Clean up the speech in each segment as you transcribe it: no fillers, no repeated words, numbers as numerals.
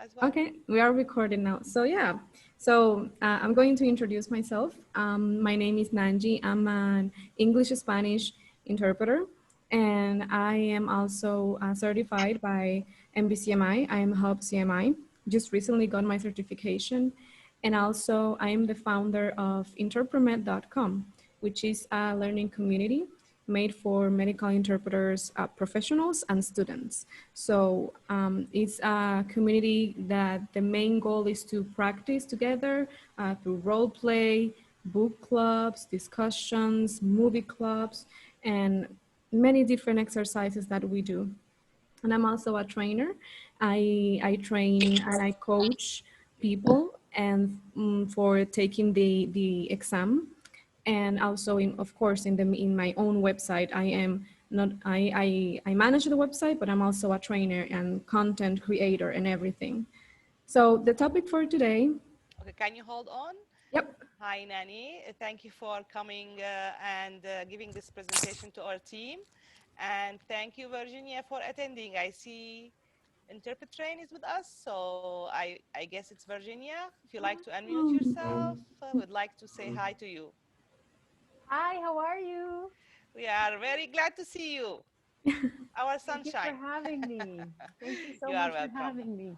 as well. Okay, we are recording now. So yeah, so I'm going to introduce myself. My name is Nanji. I'm an English-Spanish interpreter, and I am also certified by MBCMI. I am Hub CMI. Just recently got my certification, and also I am the founder of InterpreMed.com, which is a learning community made for medical interpreters, professionals, and students. So it's a community that the main goal is to practice together through role play, book clubs, discussions, movie clubs, and many different exercises that we do. And I'm also a trainer. I train and I coach people and for taking the exam, and also of course in my own website. I am not I manage the website, but I'm also a trainer and content creator and everything. So the topic for today. Okay, can you hold on? Yep. Hi, Nani. Thank you for coming and giving this presentation to our team. And thank you, Virginia, for attending. I see InterpreTrain is with us, so I guess it's Virginia. If you like to unmute yourself, I would like to say hi to you. Hi, how are you? We are very glad to see you, our Thank you for sunshine. having me. Thank you so You are much for welcome. having me.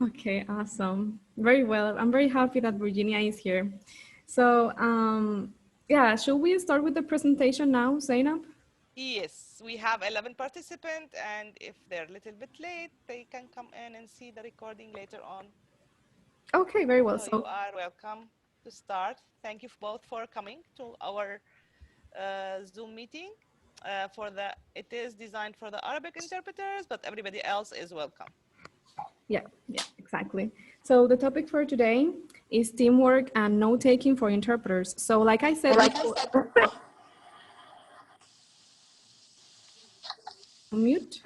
Okay, awesome. Very well. I'm very happy that Virginia is here. So yeah, should we start with the presentation now, Zainab? Yes, we have 11 participants, and if they're a little bit late, they can come in and see the recording later on. Okay, very well. So you So are welcome to start. Thank you both for coming to our Zoom meeting. It is designed for the Arabic interpreters, but everybody else is welcome. yeah, exactly. So the topic for today is teamwork and note-taking for interpreters. So like I said before, mute.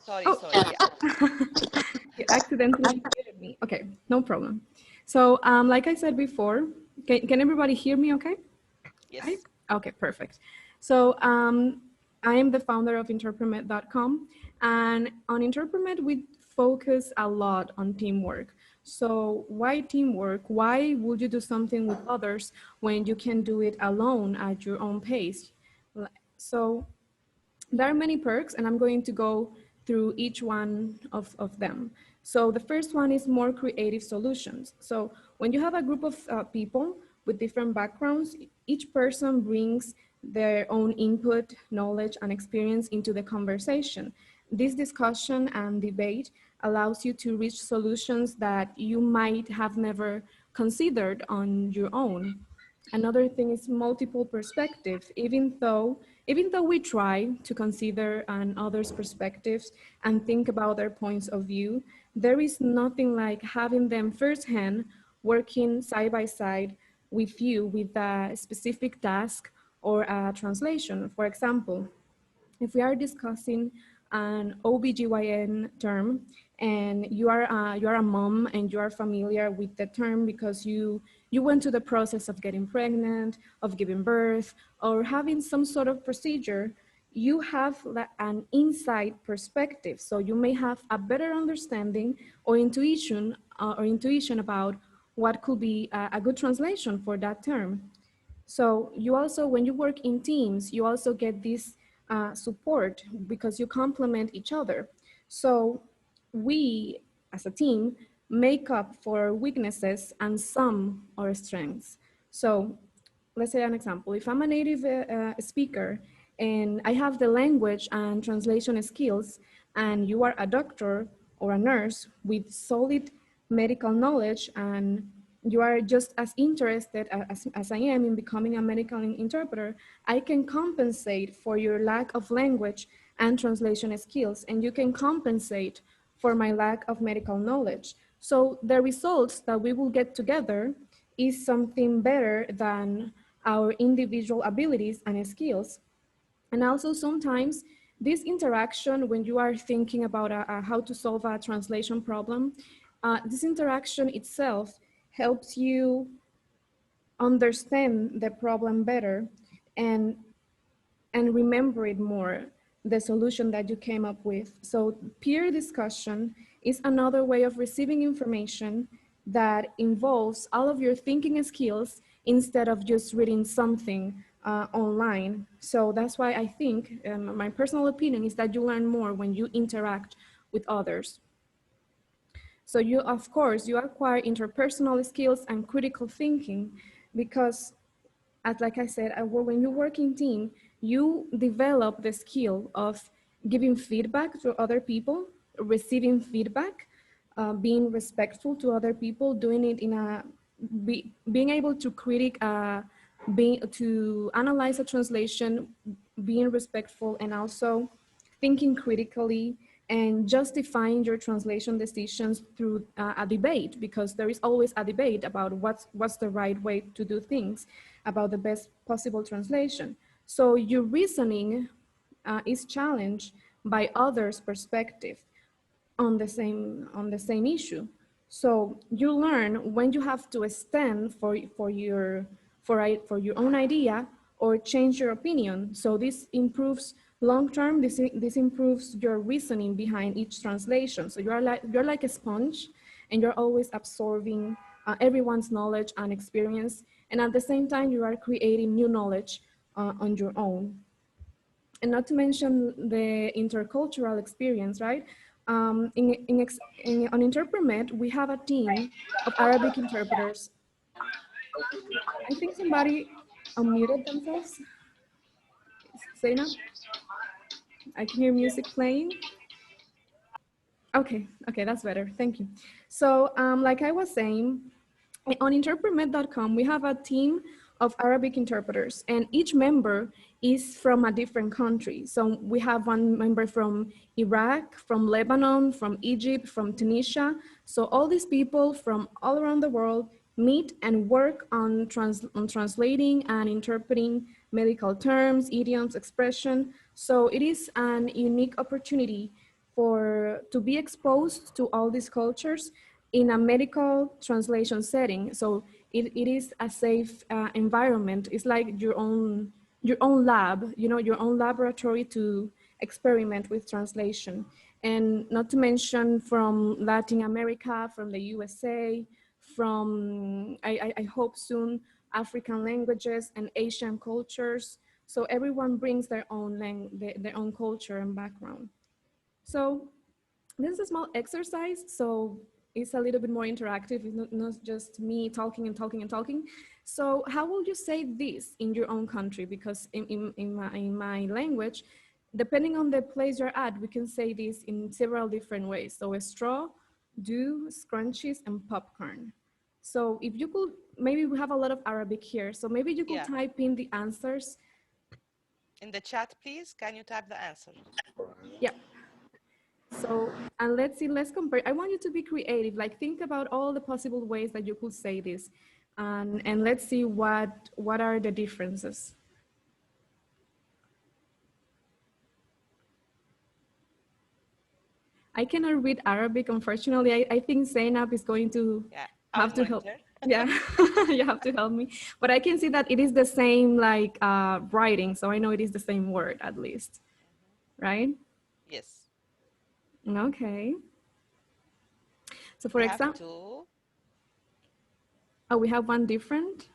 Sorry, Oh, sorry. Yeah. you accidentally muted me. Okay, no problem. So like I said before, can everybody hear me okay? Right? Yes. Okay, perfect. So I am the founder of InterpreMed.com, and on InterpreMed, we focus a lot on teamwork. So why teamwork? Why would you do something with others when you can do it alone at your own pace? So there are many perks, and I'm going to go through each one of them. So the first one is more creative solutions. So when you have a group of people with different backgrounds, each person brings their own input, knowledge, and experience into the conversation. This discussion and debate allows you to reach solutions that you might have never considered on your own. Another thing is multiple perspective. Even though we try to consider an other's perspectives and think about their points of view, there is nothing like having them firsthand working side by side with you with a specific task or a translation. For example, if we are discussing an OBGYN term and you are a mom and you are familiar with the term because you went through the process of getting pregnant, of giving birth, or having some sort of procedure, you have an inside perspective. So you may have a better understanding or intuition about what could be a good translation for that term. So you also, when you work in teams, you also get this support because you complement each other. So we, as a team, make up for weaknesses and some our strengths. So let's say an example. If I'm a native speaker and I have the language and translation skills, and you are a doctor or a nurse with solid medical knowledge, and you are just as interested as I am in becoming a medical interpreter, I can compensate for your lack of language and translation skills, and you can compensate for my lack of medical knowledge. So the results that we will get together is something better than our individual abilities and skills. And also sometimes this interaction, when you are thinking about how to solve a translation problem, this interaction itself helps you understand the problem better and remember it more, the solution that you came up with. So peer discussion is another way of receiving information that involves all of your thinking skills instead of just reading something online. So that's why I think, my personal opinion is that you learn more when you interact with others. So you, of course, you acquire interpersonal skills and critical thinking because, as like I said, when you work in team, you develop the skill of giving feedback to other people, receiving feedback, being respectful to other people, doing it in a, being able to to analyze a translation, being respectful, and also thinking critically and justifying your translation decisions through a debate, because there is always a debate about what's the right way to do things, about the best possible translation. So your reasoning is challenged by others' perspective on the same issue. So you learn when you have to stand for your own idea or change your opinion. So this improves long term. This improves your reasoning behind each translation. So you're like a sponge, and you're always absorbing everyone's knowledge and experience, and at the same time you are creating new knowledge on your own. And not to mention the intercultural experience, right? On InterpreMed, we have a team of Arabic interpreters. I think somebody unmuted themselves. Zainab, I can hear music playing. Okay, that's better. Thank you. So, like I was saying, on InterpreMed.com, we have a team of Arabic interpreters, and each member is from a different country. So we have one member from Iraq, from Lebanon, from Egypt, from Tunisia. So all these people from all around the world meet and work on translating and interpreting medical terms, idioms, expression. So it is an unique opportunity to be exposed to all these cultures in a medical translation setting. So it is a safe environment. It's like your own lab, your own laboratory to experiment with translation. And not to mention from Latin America, from the USA, from I hope soon African languages and Asian cultures. So everyone brings their own culture and background. So this is a small exercise, so it's a little bit more interactive. It's not just me talking and talking and talking. So how will you say this in your own country? Because in my language, depending on the place you're at, we can say this in several different ways. So a straw, do, scrunchies, and popcorn. So if you could, maybe we have a lot of Arabic here, so maybe you could Yeah. type in the answers. In the chat, please, can you type the answer? Yeah. So, and let's see, let's compare. I want you to be creative, like think about all the possible ways that you could say this. And let's see what are the differences. I cannot read Arabic, unfortunately. I think Zainab is going to Yeah, I have will to help. monitor. Yeah, you have to help me. But I can see that it is the same like writing. So I know it is the same word at least, right? Yes, Okay. So for we have example, to. oh, we have one different.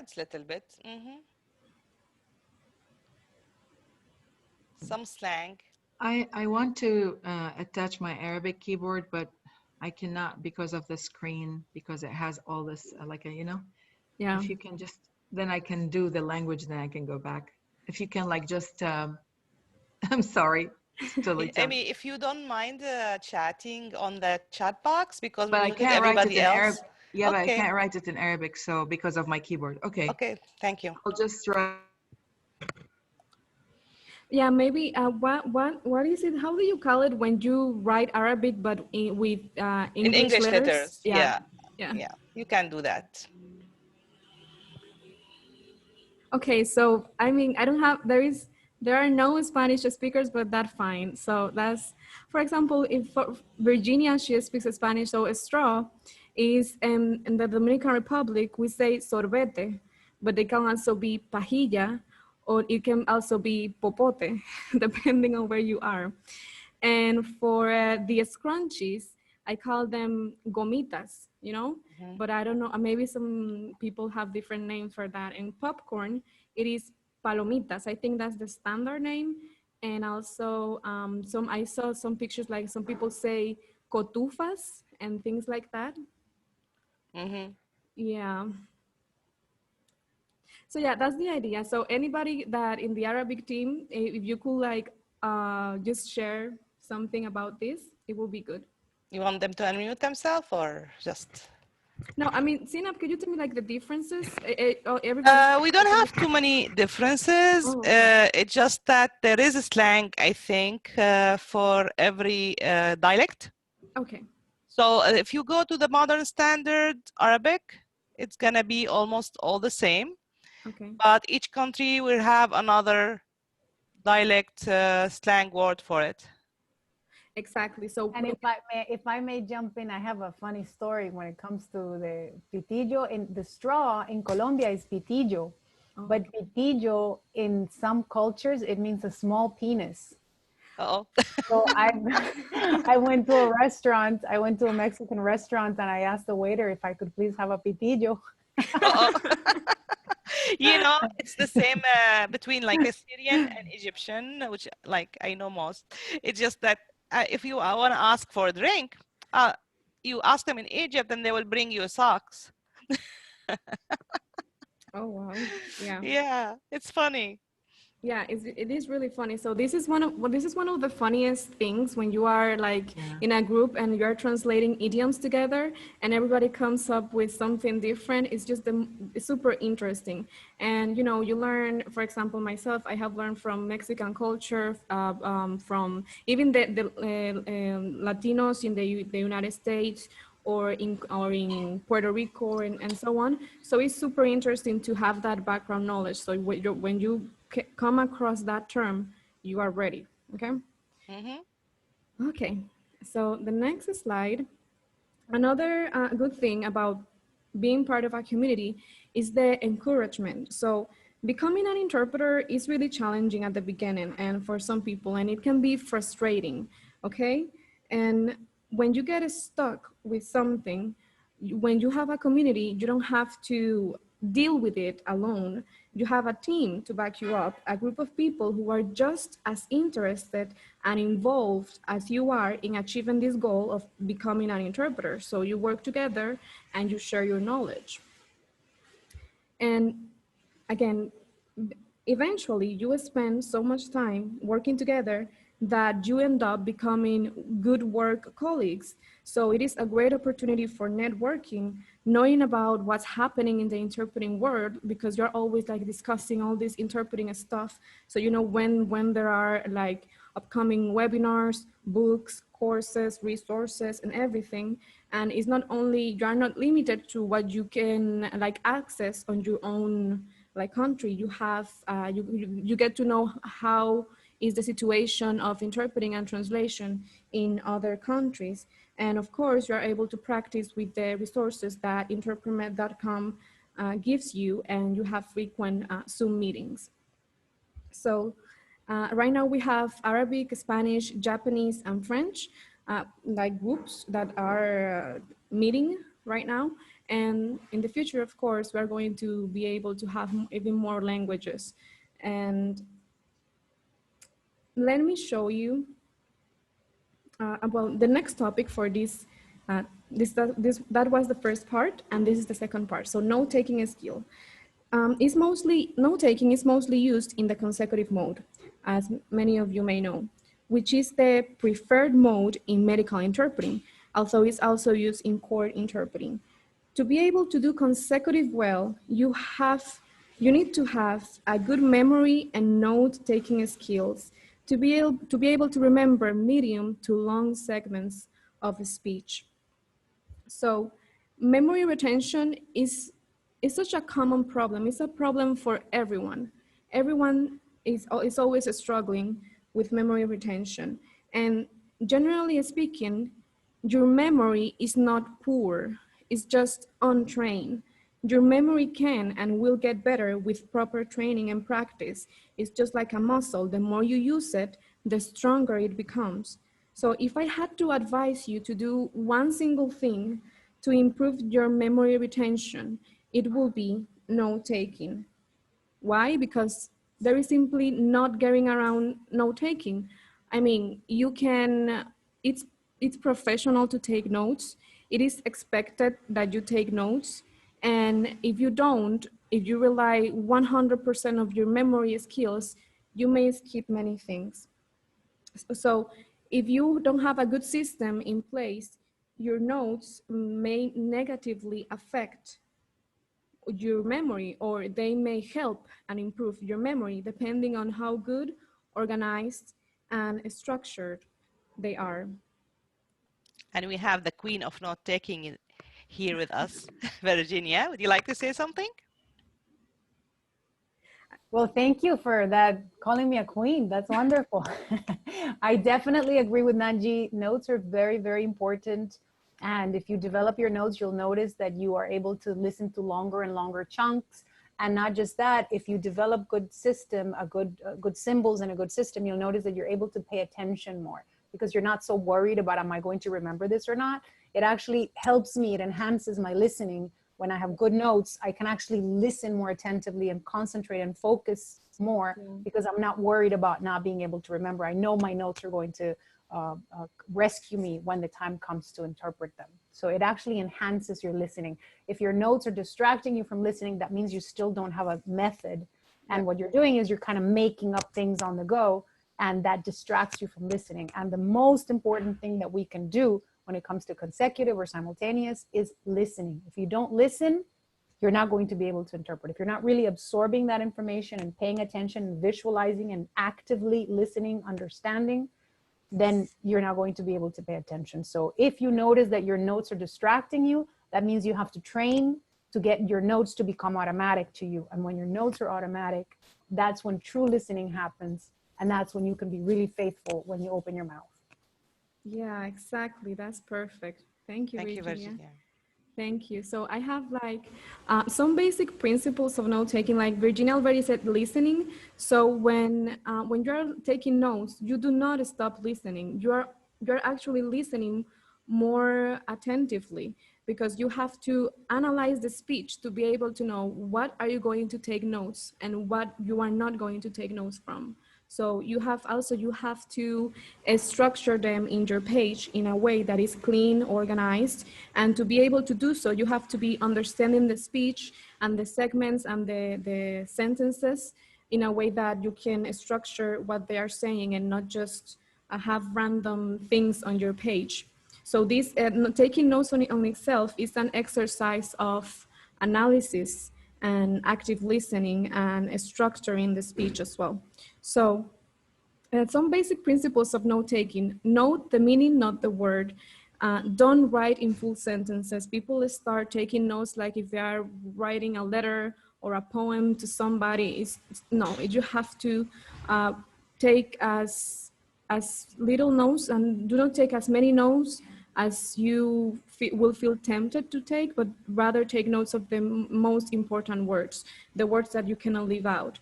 It's a little bit. Some slang. I want to attach my Arabic keyboard, but I cannot because of the screen, because it has all this, Yeah. if you can just, then I can do the language, then I can go back. If you can like just, I'm sorry, it's totally tough. Amy, if you don't mind chatting on the chat box, because we But I muted can't write it everybody in Arabic. else. Yeah, but I Okay, can't write it in Arabic, so because of my keyboard. Okay, okay, thank you. I'll just write. Yeah, maybe what is it? How do you call it when you write Arabic but with In English English letters? letters, Yeah, yeah, yeah. yeah, you can do that. Okay, so I mean, I don't have there are no Spanish speakers, but that's fine. So that's, for example, if for Virginia she speaks Spanish, so a straw is in the Dominican Republic we say sorbete, but they can also be pajilla, or it can also be popote, depending on where you are. And for the scrunchies, I call them gomitas, you know, Mhm. but I don't know, maybe some people have different names for that. And popcorn, it is palomitas. I think that's the standard name. And also I saw some pictures like some people say cotufas and things like that. Mhm. Yeah. So yeah, that's the idea. So anybody that in the Arabic team, if you could like just share something about this, it will be good. You want them to unmute themselves or just? No, I mean, Sinab, could you tell me like the differences? Oh, everybody. We don't have too many differences. Oh, okay. It's just that there is a slang, I think, for every dialect. Okay. So if you go to the modern standard Arabic, it's gonna be almost all the same. Okay. But each country will have another dialect slang word for it. Exactly. So And if I may jump in, I have a funny story when it comes to the pitillo. In the straw in Colombia is pitillo, oh, but pitillo in some cultures it means a small penis. Uh-oh. So I I went to a restaurant. I went to a Mexican restaurant and I asked the waiter if I could please have a pitillo. Uh-oh. You know, it's the same between like a Syrian and Egyptian, which like I know most. It's just that if you want to ask for a drink, uh, you ask them in Egypt and they will bring you socks. oh wow. Yeah. Yeah, it's funny. Yeah, it is really funny. So this is one of well, this is one of the funniest things when you are like Yeah. in a group and you're translating idioms together and everybody comes up with something different. It's just it's super interesting. And you know, you learn, for example, myself, I have learned from Mexican culture, from even the Latinos in the United States or in Puerto Rico and so on. So it's super interesting to have that background knowledge. So when you come across that term, you are ready. Okay. Hmm. Okay. So the next slide. Another good thing about being part of a community is the encouragement. So becoming an interpreter is really challenging at the beginning and for some people, and it can be frustrating, okay? And when you get stuck with something, when you have a community, you don't have to deal with it alone. You have a team to back you up, a group of people who are just as interested and involved as you are in achieving this goal of becoming an interpreter. So you work together and you share your knowledge. And again, eventually you will spend so much time working together that you end up becoming good work colleagues. So it is a great opportunity for networking, knowing about what's happening in the interpreting world, because you're always like discussing all this interpreting stuff. So you know when there are like upcoming webinars, books, courses, resources, and everything. And it's not only, you are not limited to what you can like access on your own like country. You have you get to know how is the situation of interpreting and translation in other countries. And of course, you're able to practice with the resources that InterpreMed.com gives you, and you have frequent Zoom meetings. So right now we have Arabic, Spanish, Japanese, and French, like groups that are meeting right now. And in the future, of course, we're going to be able to have even more languages. And let me show you about the next topic for this. That was the first part, and this is the second part. So note taking a skill. Note taking is mostly used in the consecutive mode, as many of you may know, which is the preferred mode in medical interpreting, although it's also used in court interpreting. To be able to do consecutive well, you need to have a good memory and note-taking skills to be able to remember medium to long segments of a speech. So memory retention is such a common problem. It's a problem for everyone. Everyone is always struggling with memory retention. And generally speaking, your memory is not poor, it's just untrained. Your memory can and will get better with proper training and practice. It's just like a muscle. The more you use it, the stronger it becomes. So if I had to advise you to do one single thing to improve your memory retention, it will be note taking. Why? Because there is simply not getting around note taking. I mean, you can, it's, it's professional to take notes. It is expected that you take notes. And if you don't, if you rely 100% of your memory skills, you may skip many things. So if you don't have a good system in place, your notes may negatively affect your memory, or they may help and improve your memory depending on how good, organized, and structured they are. And we have the queen of note taking here with us, Virginia. Would you like to say something? Well, thank you for that, calling me a queen. That's wonderful. I definitely agree with Nanji. Notes are very, very important. And if you develop your notes, you'll notice that you are able to listen to longer and longer chunks. And not just that, if you develop good system, good symbols and a good system, you'll notice that you're able to pay attention more because you're not so worried about, am I going to remember this or not? It actually helps me, it enhances my listening. When I have good notes, I can actually listen more attentively and concentrate and focus more because I'm not worried about not being able to remember. I know my notes are going to rescue me when the time comes to interpret them. So it actually enhances your listening. If your notes are distracting you from listening, that means you still don't have a method. And what you're doing is you're kind of making up things on the go, and that distracts you from listening. And the most important thing that we can do when it comes to consecutive or simultaneous is listening. If you don't listen, you're not going to be able to interpret. If you're not really absorbing that information and paying attention, visualizing and actively listening, understanding, then you're not going to be able to pay attention. So if you notice that your notes are distracting you, that means you have to train to get your notes to become automatic to you. And when your notes are automatic, that's when true listening happens. And that's when you can be really faithful when you open your mouth. Yeah, exactly. That's perfect. Thank you, Thank you, Virginia. Virginia. Thank you. So I have like some basic principles of note taking. Like Virginia already said, listening. So when you're taking notes, you do not stop listening. You're actually listening more attentively because you have to analyze the speech to be able to know what are you going to take notes and what you are not going to take notes from. So you have to structure them in your page in a way that is clean, organized, and to be able to do so, you have to be understanding the speech and the segments and the sentences in a way that you can structure what they are saying and not just have random things on your page. So this taking notes on itself is an exercise of analysis and active listening and structuring the speech as well. So some basic principles of note taking: note the meaning, not the word. Don't write in full sentences. People start taking notes like if they are writing a letter or a poem to somebody. No, you have to take as little notes and do not take as many notes as you will feel tempted to take, but rather take notes of the most important words, the words that you cannot leave out.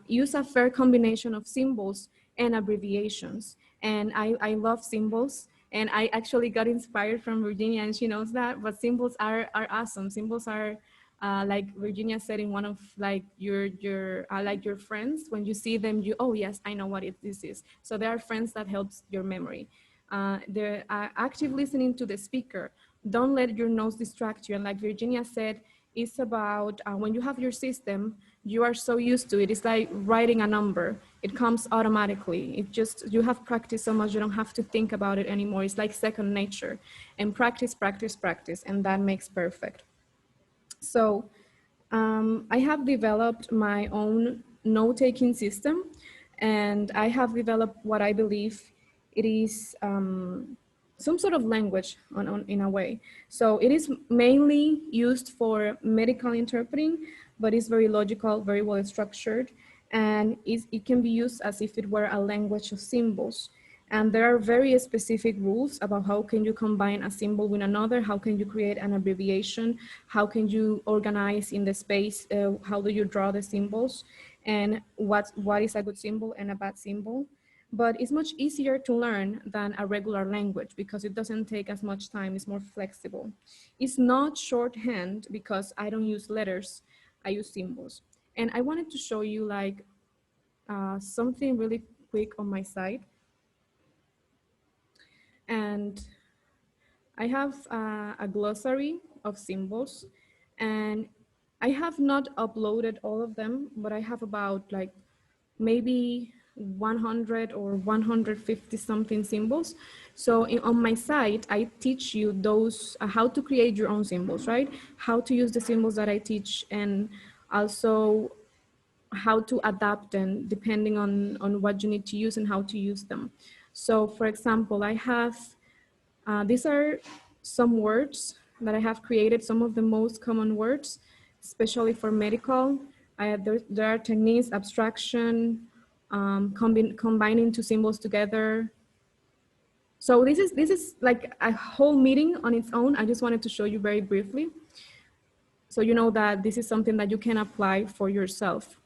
Use a fair combination of symbols and abbreviations. And I love symbols. And I actually got inspired from Virginia, and she knows that. But symbols are awesome. Symbols are like Virginia said in one of like your friends. When you see them, oh yes, I know what this is. So there are friends that helps your memory. The active listening to the speaker. Don't let your notes distract you. And like Virginia said, it's about when you have your system, you are so used to it. It's like writing a number. It comes automatically. You have practiced so much, you don't have to think about it anymore. It's like second nature. And practice, practice, practice, and that makes perfect. So I have developed my own note-taking system, and I have developed what I believe it is some sort of language in a way. So it is mainly used for medical interpreting, but it's very logical, very well structured, and it can be used as if it were a language of symbols. And there are very specific rules about how can you combine a symbol with another, how can you create an abbreviation, how can you organize in the space, how do you draw the symbols, and what is a good symbol and a bad symbol. but it's much easier to learn than a regular language because it doesn't take as much time, it's more flexible. It's not shorthand because I don't use letters, I use symbols. And I wanted to show you like something really quick on my site. And I have a glossary of symbols, and I have not uploaded all of them, but I have about like maybe 100 or 150 something symbols. So on my site, I teach you those, how to create your own symbols, right? How to use the symbols that I teach, and also how to adapt them depending on what you need to use and how to use them. So for example, I have these are some words that I have created, some of the most common words, especially for medical. There are techniques, abstraction, combining two symbols together. So this is like a whole meeting on its own. I just wanted to show you very briefly, so you know that this is something that you can apply for yourself,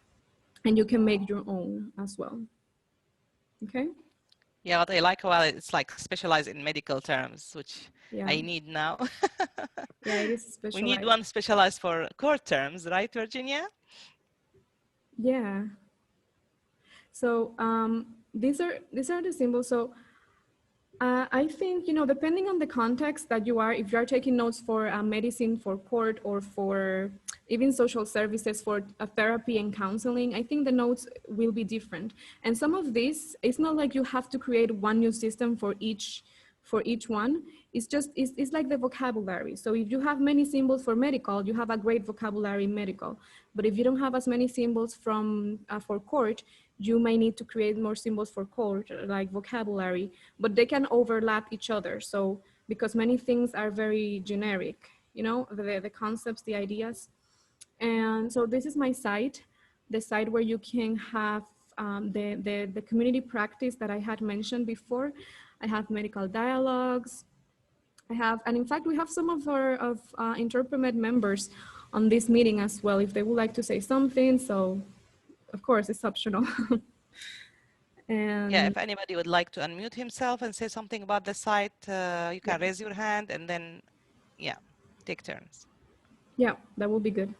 and you can make your own as well. Okay. Yeah, what I like about it, it's like specialized in medical terms, which Yeah. I need now. Yeah, it is We need specialized. one specialized for court terms, right, Virginia? Yeah. So these are the symbols. So I think, you know, depending on the context that you are, if you are taking notes for medicine, for court, or for even social services, for therapy and counseling, I think the notes will be different. And some of this, it's not like you have to create one new system for each one. It's just, it's like the vocabulary. So if you have many symbols for medical, you have a great vocabulary in medical. But if you don't have as many symbols for court, you may need to create more symbols for court, like vocabulary, but they can overlap each other. So because many things are very generic, you know, the concepts, the ideas. And so this is my site, the site where you can have the community practice that I had mentioned before. I have medical dialogues. I have, and in fact, we have some of our InterpreMed members on this meeting as well, if they would like to say something. So of course, it's optional. Yeah, And if anybody would like to unmute himself and say something about the site, you yeah, can raise your hand and then, yeah, take turns. yeah, that will be good.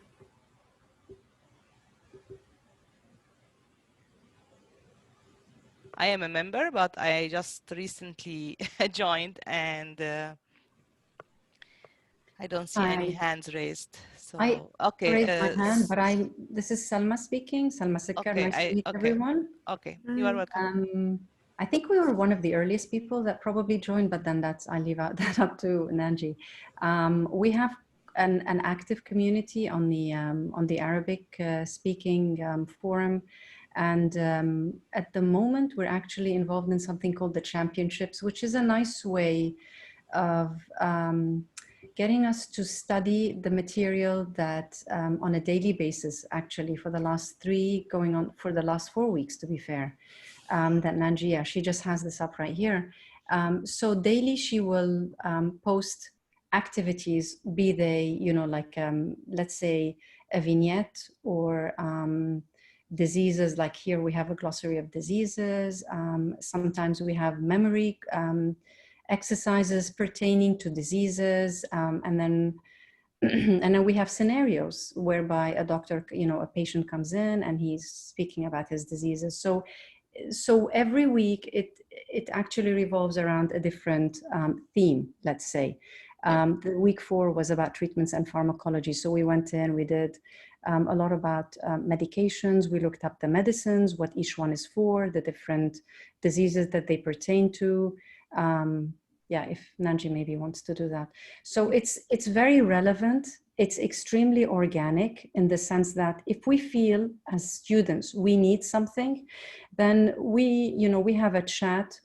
I am a member, but I just recently joined and I don't see any hands raised. I So, okay. raised my hand, but this is Salma speaking. Salma Sikkar, Okay, nice to meet everyone. okay, you are welcome. I think we were one of the earliest people that probably joined, but then I leave out that up to Nanji. We have an active community on the Arabic speaking forum. And at the moment, we're actually involved in something called the championships, which is a nice way of getting us to study the material that on a daily basis, actually, for the last 4 weeks, to be fair, that Nanjia, she just has this up right here. So daily she will post activities, be they, you know, like, let's say a vignette or diseases, like here we have a glossary of diseases. Sometimes we have memory exercises pertaining to diseases, and then and then we have scenarios whereby a doctor, you know, a patient comes in and he's speaking about his diseases. So every week it actually revolves around a different theme, let's say. The week 4 was about treatments and pharmacology. So we went in, we did a lot about medications. We looked up the medicines, what each one is for, the different diseases that they pertain to. Yeah, if Nanji maybe wants to do that. So it's very relevant. It's extremely organic in the sense that if we feel as students we need something, then we have a chat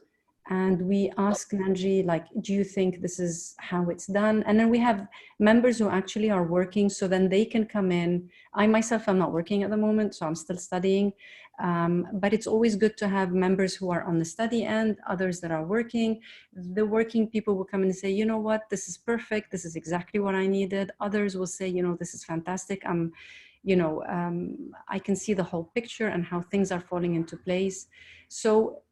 and we ask Nanji, like, do you think this is how it's done? And then we have members who actually are working, so then they can come in. I myself am not working at the moment, so I'm still studying. But it's always good to have members who are on the study end, others that are working. The working people will come in and say, you know what, this is perfect. This is exactly what I needed. Others will say, you know, this is fantastic. I can see the whole picture and how things are falling into place. So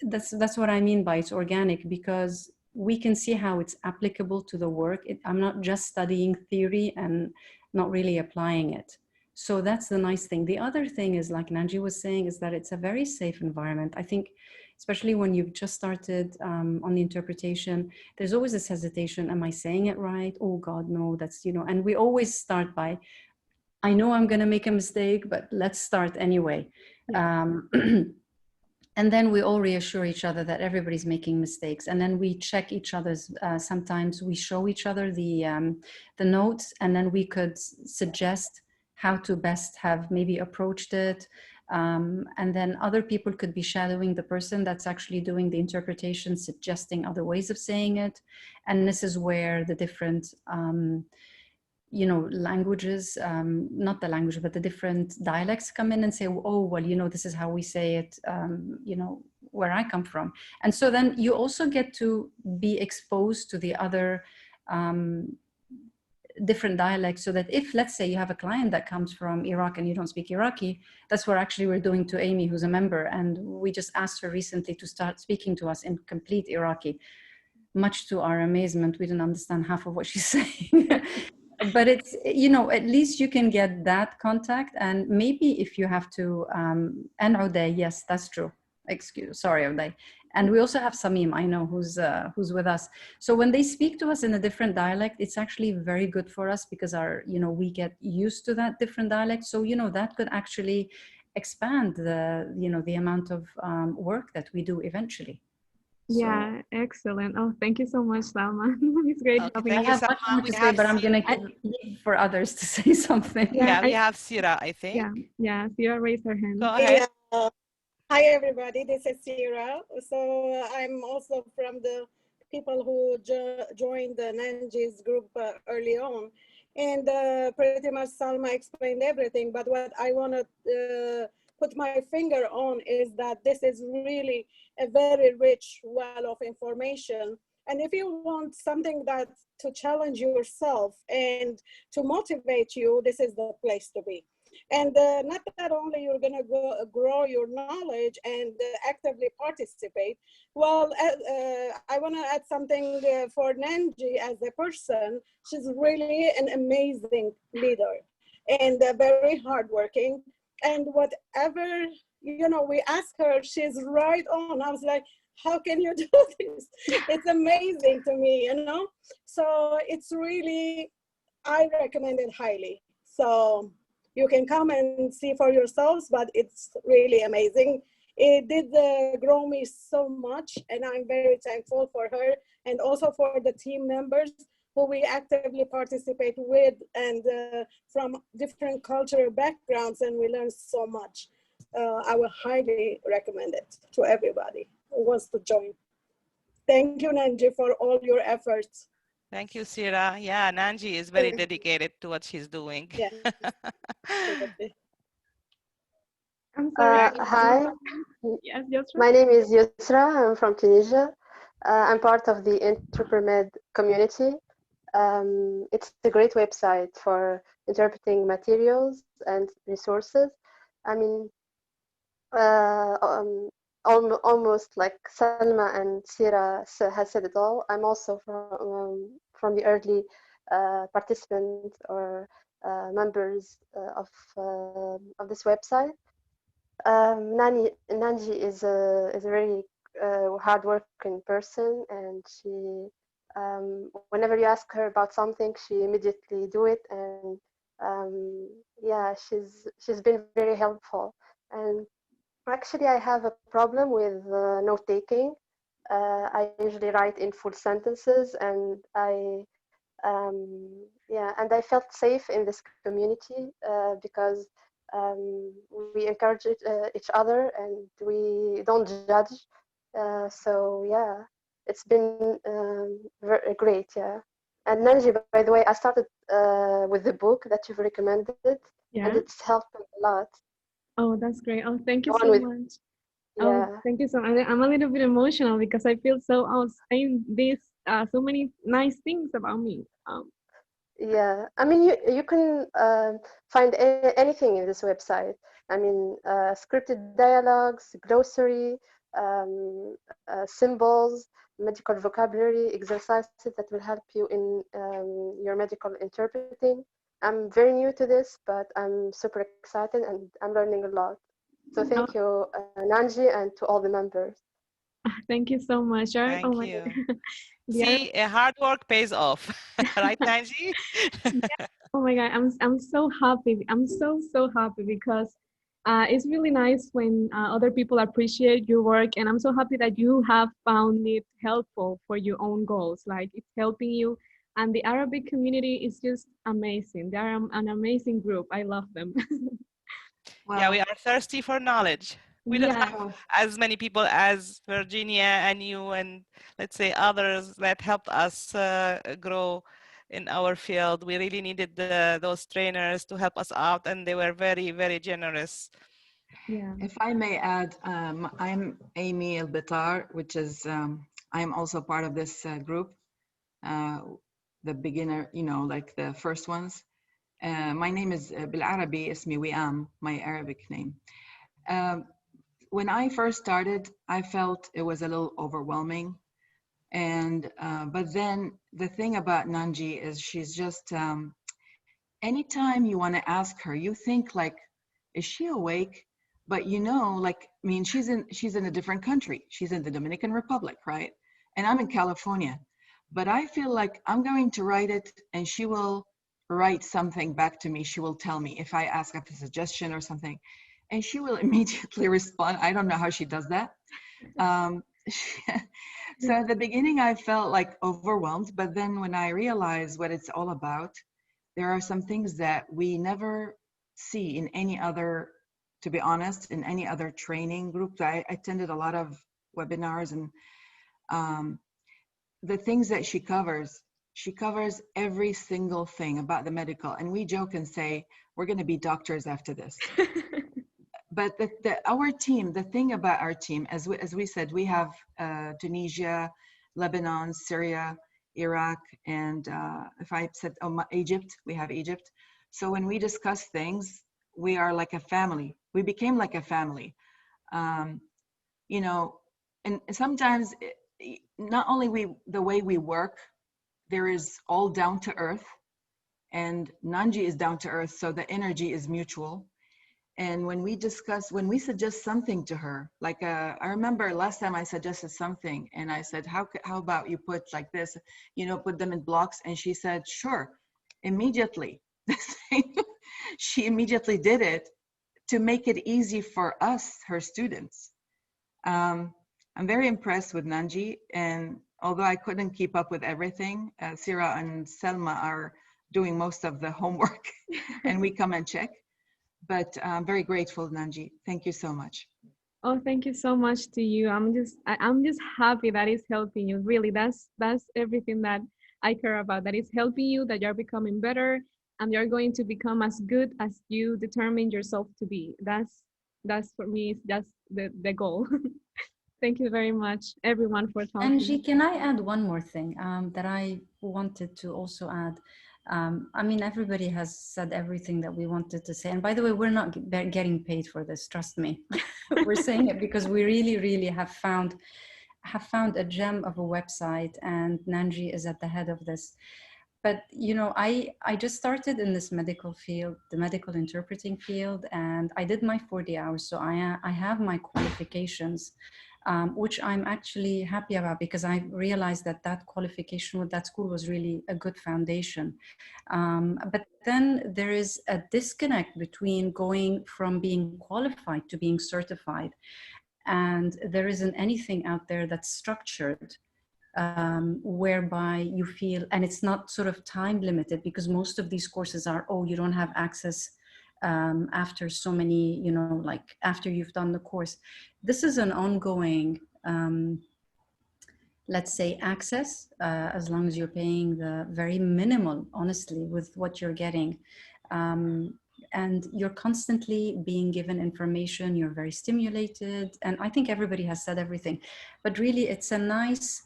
that's what I mean by it's organic, because we can see how it's applicable to the work. I'm not just studying theory and not really applying it. So that's the nice thing. The other thing is, like Nanji was saying, is that it's a very safe environment. I think, especially when you've just started on the interpretation, there's always this hesitation. Am I saying it right? Oh God, no, that's, and we always start by, I know I'm going to make a mistake, but let's start anyway. Yeah. And then we all reassure each other that everybody's making mistakes, and then we check each other's. Sometimes we show each other the notes, and then we could suggest how to best have maybe approached it. And then other people could be shadowing the person that's actually doing the interpretation, suggesting other ways of saying it. And this is where the different languages, not the language, but the different dialects come in and say, oh, well, this is how we say it, where I come from. And so then you also get to be exposed to the other different dialects, so that if, let's say, you have a client that comes from Iraq and you don't speak Iraqi, that's what actually we're doing to Amy, who's a member. And we just asked her recently to start speaking to us in complete Iraqi. Much to our amazement, we didn't understand half of what she's saying. But it's, at least you can get that contact. And maybe if you have to, and Uday, yes, that's true. Sorry, Uday. And we also have Samim, I know, who's with us. So when they speak to us in a different dialect, it's actually very good for us, because we get used to that different dialect. So, that could actually expand the amount of work that we do eventually. Yeah, excellent. Oh, thank you so much, Salma. It's great Okay, having thank I you. you, have much Salma. more We to say, have but I'm going Sira. to leave for others to say something. Yeah, Yeah, we have Sira, I think. yeah, Sierra raised her hand. Go ahead. Yeah. Hi, everybody. This is Sira. So I'm also from the people who joined the Nanji's group early on. And pretty much Salma explained everything. But what I want to put my finger on is that this is really a very rich well of information. And if you want something that to challenge yourself and to motivate you, this is the place to be. And not that only you're going to grow your knowledge and actively participate. Well, I want to add something for Nanji as a person. She's really an amazing leader and very hardworking. And whatever, we ask her, she's right on. I was like, how can you do this? It's amazing to me. So it's really, I recommend it highly. So you can come and see for yourselves, but it's really amazing. It did grow me so much, and I'm very thankful for her and also for the team members who we actively participate with, and from different cultural backgrounds, and we learn so much. I will highly recommend it to everybody who wants to join. Thank you, Nanji, for all your efforts. Thank you, Sira. Yeah, Nanji is very dedicated to what she's doing. Yeah, absolutely. I'm sorry. Hi, Yes, yes, my name is Yusra. I'm from Tunisia. I'm part of the InterpreMed community. It's a great website for interpreting materials and resources. I mean, almost like Salma and Sira has said it all. I'm also from the early participants or members of this website. Nanji is a very hardworking person, and she whenever you ask her about something, she immediately do it, and yeah, she's been very helpful. And actually, I have a problem with note taking. I usually write in full sentences, and and I felt safe in this community because we encourage each other and we don't judge. So yeah, it's been very great. Yeah. And Nanji, by the way, I started with the book that you've recommended, and yeah. it's helped me a lot. Oh, that's great. Oh, thank you The so one with much. Oh, yeah. thank you so much. I'm a little bit emotional because I feel so saying this so many nice things about me. Yeah, I mean, you can find anything in this website. I mean, scripted dialogues, glossary, symbols, medical vocabulary, exercises that will help you in your medical interpreting. I'm very new to this, but I'm super excited and I'm learning a lot. So Oh, thank you, Nanji, and to all the members. thank you so much. Oh Thank my you. God. Yeah. See, hard work pays off, right, Nanji? Oh my God, I'm so happy. I'm so happy because it's really nice when other people appreciate your work, and I'm so happy that you have found it helpful for your own goals. Like it's helping you, and the Arabic community is just amazing. They are an amazing group. I love them. Yeah, we Well, are thirsty for knowledge. We don't Yeah, have oh, as many people as Virginia and you and let's say others that helped us grow in our field. We really needed those trainers to help us out, and they were very, very generous. yeah. if I may add, I'm Amy El-Bitar, which is, I'm also part of this group, uh, the beginner, you know, like the first ones. My name is بالعربي اسمي وئام, my Arabic name. Um, when I first started, I felt it was a little overwhelming. And, but then the thing about Nanji is she's just, anytime you want to ask her, you think like, is she awake? But you know, like, I mean, she's in a different country. She's in the Dominican Republic, right? And I'm in California. But I feel like I'm going to write it and she will write something back to me. She will tell me if I ask a suggestion or something. And she will immediately respond. I don't know how she does that. Um, so at the beginning, I felt like overwhelmed. But then when I realized what it's all about, there are some things that we never see in any other, to be honest, in any other training group. I attended a lot of webinars, and um, the things that she covers every single thing about the medical. And we joke and say, we're going to be doctors after this. But our team, the thing about our team, as we said, we have Tunisia, Lebanon, Syria, Iraq, and if I said Egypt, we have Egypt. So when we discuss things, we are like a family. We became like a family, um, you know. And sometimes, not only the way we work, there is all down to earth, and Nanji is down to earth, so the energy is mutual. And when we suggest something to her, like I remember last time I suggested something and I said, how about you put like this, you know, put them in blocks? And she said, sure, immediately. She immediately did it to make it easy for us, her students. I'm very impressed with Nanji. And although I couldn't keep up with everything, Sira and Selma are doing most of the homework and we come and check. But I'm very grateful, Nanji. Thank you so much. Oh, thank you so much to you. I'm just happy that it's helping you. Really, that's everything that I care about. That it's helping you, that you're becoming better, and you're going to become as good as you determine yourself to be. That's for me. That's the goal. Thank you very much, everyone, for Angie, talking. can I add one more thing that I wanted to also add? I mean, everybody has said everything that we wanted to say. And by the way, we're not getting paid for this, trust me. We're saying it because we really, really have found a gem of a website, and Nanji is at the head of this. But you know, I just started in this medical field, the medical interpreting field, and I did my 40 hours. So I have my qualifications, which I'm actually happy about, because I realized that that qualification with that school was really a good foundation. But then there is a disconnect between going from being qualified to being certified. And there isn't anything out there that's structured, whereby you feel, and it's not sort of time limited, because most of these courses are, oh, you don't have access after so many, you know, like after you've done the course. This is an ongoing, let's say, access, as long as you're paying the very minimal, honestly, with what you're getting. And you're constantly being given information, you're very stimulated. And I think everybody has said everything, but really it's a nice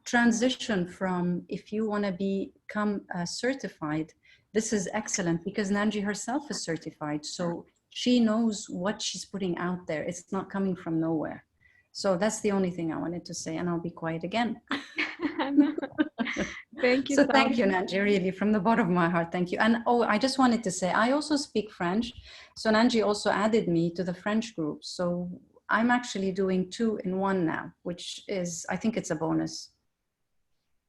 transition from, if you want to become certified, this is excellent, because Nanji herself is certified. So she knows what she's putting out there. It's not coming from nowhere. So that's the only thing I wanted to say, and I'll be quiet again. Thank you. So thank you, Nanji, really, from the bottom of my heart, thank you. And oh, I just wanted to say, I also speak French. So Nanji also added me to the French group. So I'm actually doing 2 in 1 now, which is, I think it's a bonus.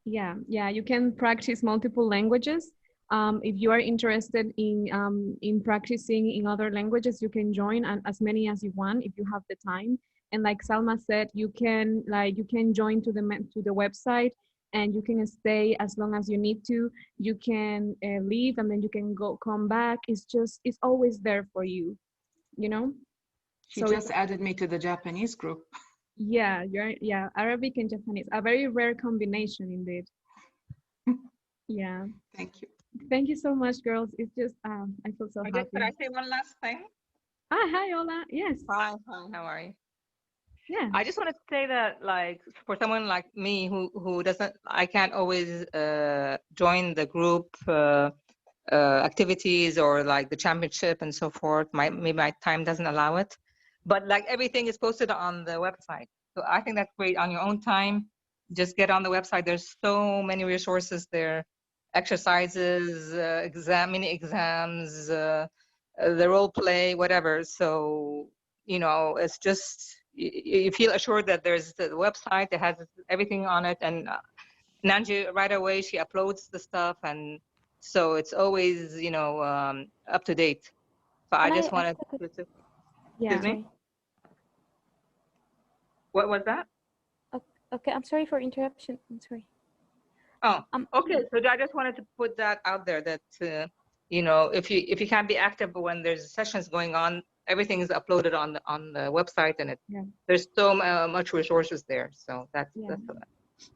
Yeah, you can practice multiple languages. If you are interested in practicing in other languages, you can join as many as you want if you have the time. And like Salma said, you can join to the website, and you can stay as long as you need to. You can leave, and then you can come back. It's always there for you, you know. She just added me to the Japanese group. Yeah, Arabic and Japanese, a very rare combination indeed. Yeah. Thank you. Thank you so much, girls. It's just I feel so happy. Could I say one last thing? Hi, Ola. Yes. Hi, how are you? Yeah. I just wanted to say that, like, for someone like me who doesn't, I can't always join the group activities or like the championship and so forth. Maybe my time doesn't allow it, but like everything is posted on the website. So I think that's great. On your own time, just get on the website. There's so many resources there, exercises, mini exams, the role play, whatever. So, you know, it's just, you feel assured that there's the website that has everything on it. And Nanji, right away, she uploads the stuff. And so it's always, you know, up to date. So I just wanted to, Yeah. excuse me? What was that? Okay, I'm sorry for interruption. I'm sorry. Oh, okay. So I just wanted to put that out there that, you know, if you can't be active when there's sessions going on, everything is uploaded on the website, and there's so much resources there. So that's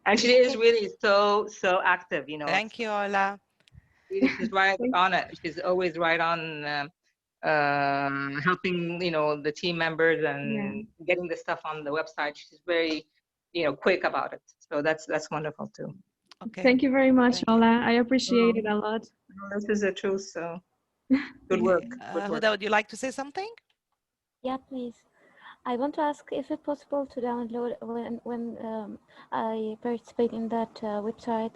and she is really so active, you know. Thank you, Ola. She's right on it. She's always right on helping, you know, the team members and getting the stuff on the website. She's very, you know, quick about it. So that's wonderful too. Okay. Thank you very much, Ola. I appreciate it a lot. This is the truth. So good work. Huda, would you like to say something? Yeah, please. I want to ask if it's possible to download when I participate in that website.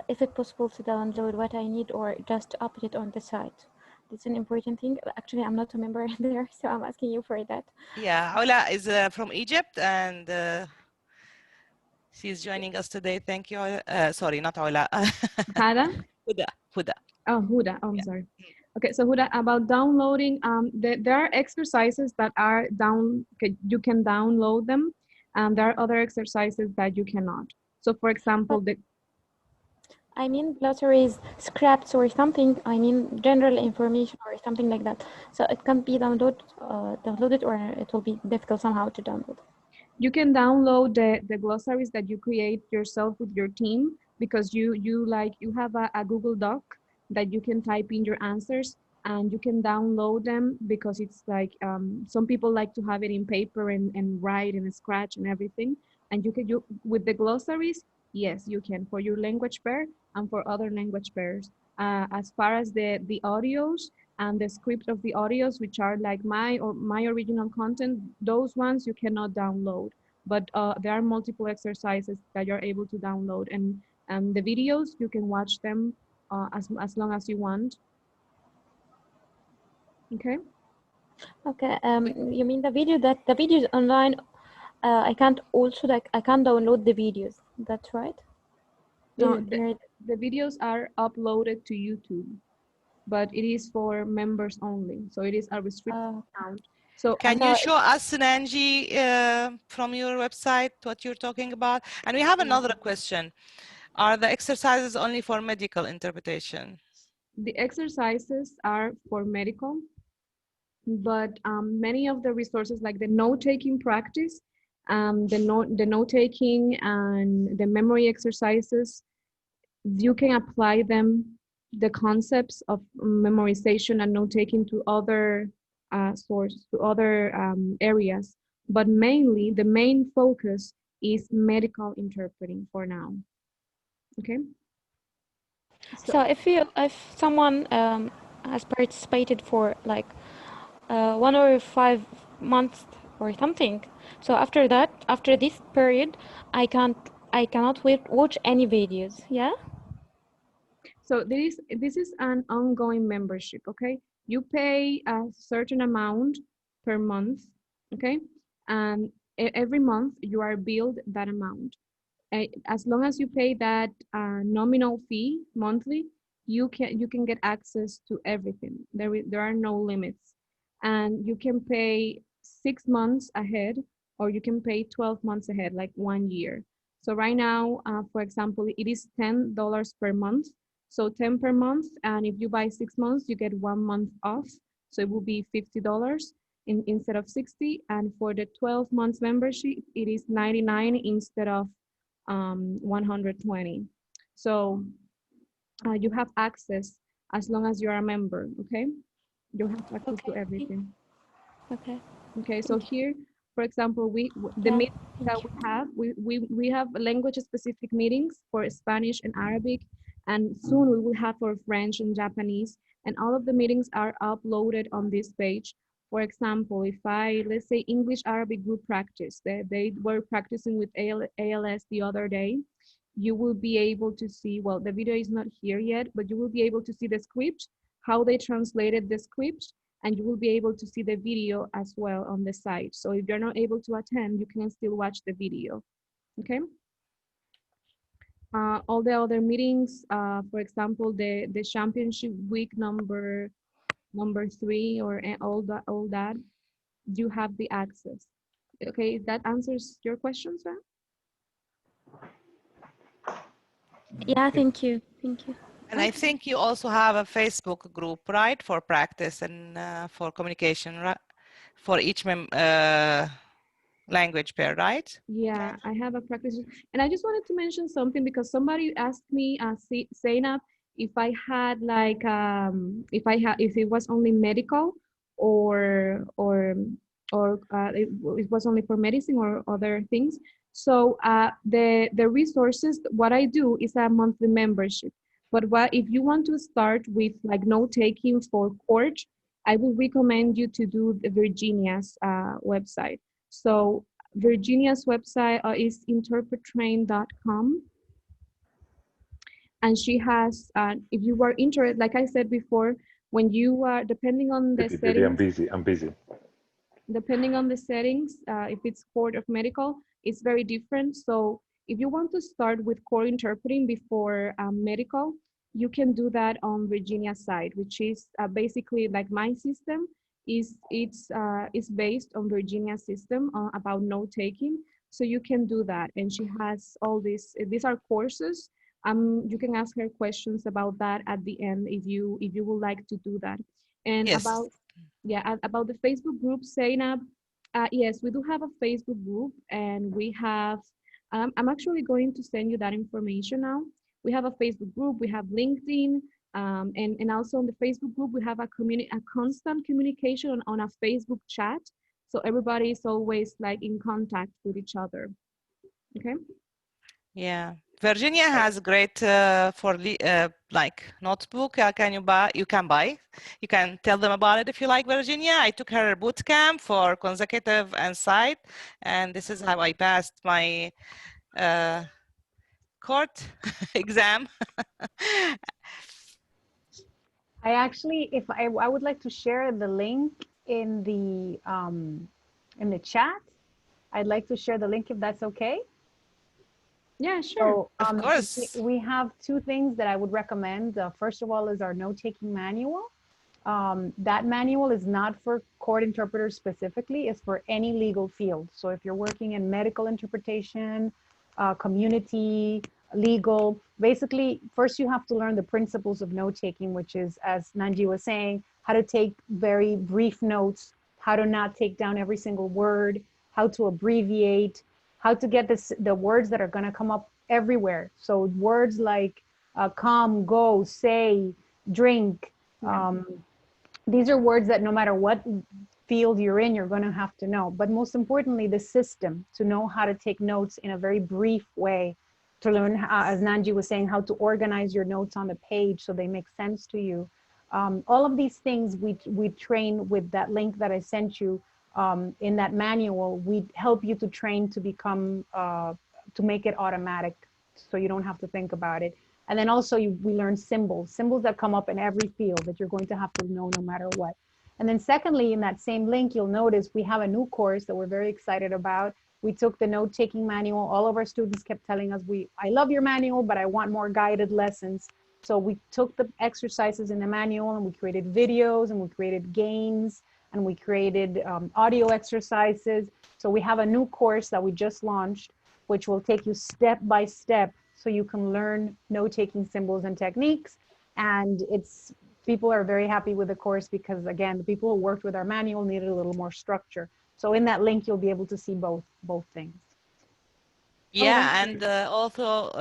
If it's possible to download what I need or just upload it on the site. It's an important thing. Actually, I'm not a member there, so I'm asking you for that. Yeah, Ola is from Egypt, and she's joining us today. Thank you. Sorry, not Ola. Huda? Huda. Oh, Huda. Oh, I'm sorry. Okay, so Huda, about downloading, there are exercises that are you can download them, and there are other exercises that you cannot. So, for example, I mean glossaries, scraps, or something. I mean general information or something like that. So it can't be downloaded, or it will be difficult somehow to download. You can download the glossaries that you create yourself with your team, because you have a Google Doc that you can type in your answers, and you can download them, because it's like some people like to have it in paper and write and scratch and everything. And you can with the glossaries, yes, you can, for your language pair and for other language pairs. As far as the audios and the script of the audios, which are like my original content, those ones you cannot download. But there are multiple exercises that you're able to download, and the videos, you can watch them as long as you want. Okay. Okay. You mean the videos online? I can't download the videos. That's right. No, the videos are uploaded to YouTube, but it is for members only. So it is a restricted account. So can you show us, Nanji, from your website what you're talking about? And we have another question. Are the exercises only for medical interpretation? The exercises are for medical, but many of the resources, like the note-taking practice, the note-taking and the memory exercises, you can apply them, the concepts of memorization and note-taking, to other areas. But mainly, the main focus is medical interpreting for now. Okay. So if someone has participated for like 1 or 5 months or something. So after that, after this period, I cannot watch any videos. Yeah. So this is an ongoing membership, okay? You pay a certain amount per month, okay? And every month you are billed that amount. As long as you pay that nominal fee monthly, you can get access to everything. There are no limits, and you can pay 6 months ahead, or you can pay 12 months ahead, like 1 year. So right now, for example, it is $10 per month. So 10 per month, and if you buy 6 months, you get 1 month off. So it will be $50 instead of 60. And for the 12 months membership, it is 99 instead of 120. So you have access as long as you're a member, okay? You have access to Okay. everything. Okay. Okay, so Thank you. here, for example, the Yeah. meetings that Thank you. we have, we have language-specific meetings for Spanish and Arabic, and soon we will have for French and Japanese, and all of the meetings are uploaded on this page. For example, if let's say English Arabic group practice, they were practicing with ALS the other day, you will be able to see, well, the video is not here yet, but you will be able to see the script, how they translated the script, and you will be able to see the video as well on the site. So if you're not able to attend, you can still watch the video, okay? All the other meetings, for example, the championship week number 3, or all that, you have the access. Okay, that answers your questions, right? Yeah. Thank you. Thank you. And I think you also have a Facebook group, right, for practice and for communication, right, for each language pair, right? Yeah, I have a practice, and I just wanted to mention something because somebody asked me, Zainab, if I had like if it was only medical, or it was only for medicine or other things. So the resources, what I do is a monthly membership. But what if you want to start with like note taking for court, I would recommend you to do the Virginia's website. So Virginia's website is InterpreTrain.com, and she has, if you were interested, like I said before, when you are, depending on the Baby, I'm settings, busy. I'm busy. depending on the settings, if it's court of medical, it's very different. So if you want to start with core interpreting before medical, you can do that on Virginia's side, which is basically like my system. It's based on Virginia's system about note taking. So you can do that, and she has all these. These are courses. You can ask her questions about that at the end if you would like to do that. And Yes. about, yeah, about the Facebook group, Zainab, yes, we do have a Facebook group, and we have, I'm actually going to send you that information now. We have a Facebook group, we have LinkedIn, and also on the Facebook group, we have a constant communication on a Facebook chat. So everybody is always like in contact with each other. Okay. Yeah. Virginia has great like notebook. Can you buy? You can buy. You can tell them about it if you like Virginia. I took her boot camp for consecutive insight, and this is how I passed my court exam. I actually, if I would like to share the link in the chat. I'd like to share the link if that's okay. Yeah, sure. So Of course. we have two things that I would recommend. First of all is our note-taking manual. That manual is not for court interpreters specifically, it's for any legal field. So if you're working in medical interpretation, community, legal, basically, first you have to learn the principles of note-taking, which is, as Nanji was saying, how to take very brief notes, how to not take down every single word, how to abbreviate, how to get the words that are going to come up everywhere. So words like come, go, say, drink. These are words that no matter what field you're in, you're going to have to know. But most importantly, the system, to know how to take notes in a very brief way, to learn, how, as Nanji was saying, how to organize your notes on the page so they make sense to you. All of these things we train with that link that I sent you in that manual, we help you to train to become, to make it automatic so you don't have to think about it. And then also we learn symbols that come up in every field that you're going to have to know no matter what. And then secondly, in that same link, you'll notice we have a new course that we're very excited about. We took the note-taking manual. All of our students kept telling us, I love your manual, but I want more guided lessons. So we took the exercises in the manual and we created videos and we created games and we created audio exercises. So we have a new course that we just launched, which will take you step by step so you can learn note-taking symbols and techniques. And people are very happy with the course because, again, the people who worked with our manual needed a little more structure. So in that link, you'll be able to see both things. Yeah, and also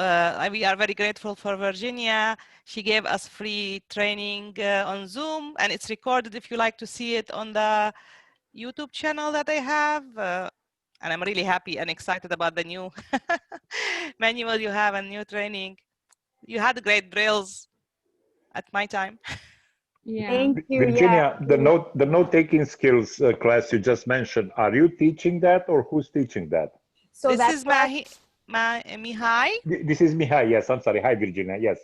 we are very grateful for Virginia. She gave us free training on Zoom, and it's recorded if you like to see it on the YouTube channel that I have. And I'm really happy and excited about the new manual you have and new training. You had great drills at my time. Yeah. Thank you. Virginia, Yeah. the note-taking skills class you just mentioned, are you teaching that or who's teaching that? So this is class, Mihai. This is Mihai, yes, I'm sorry. Hi, Virginia, yes.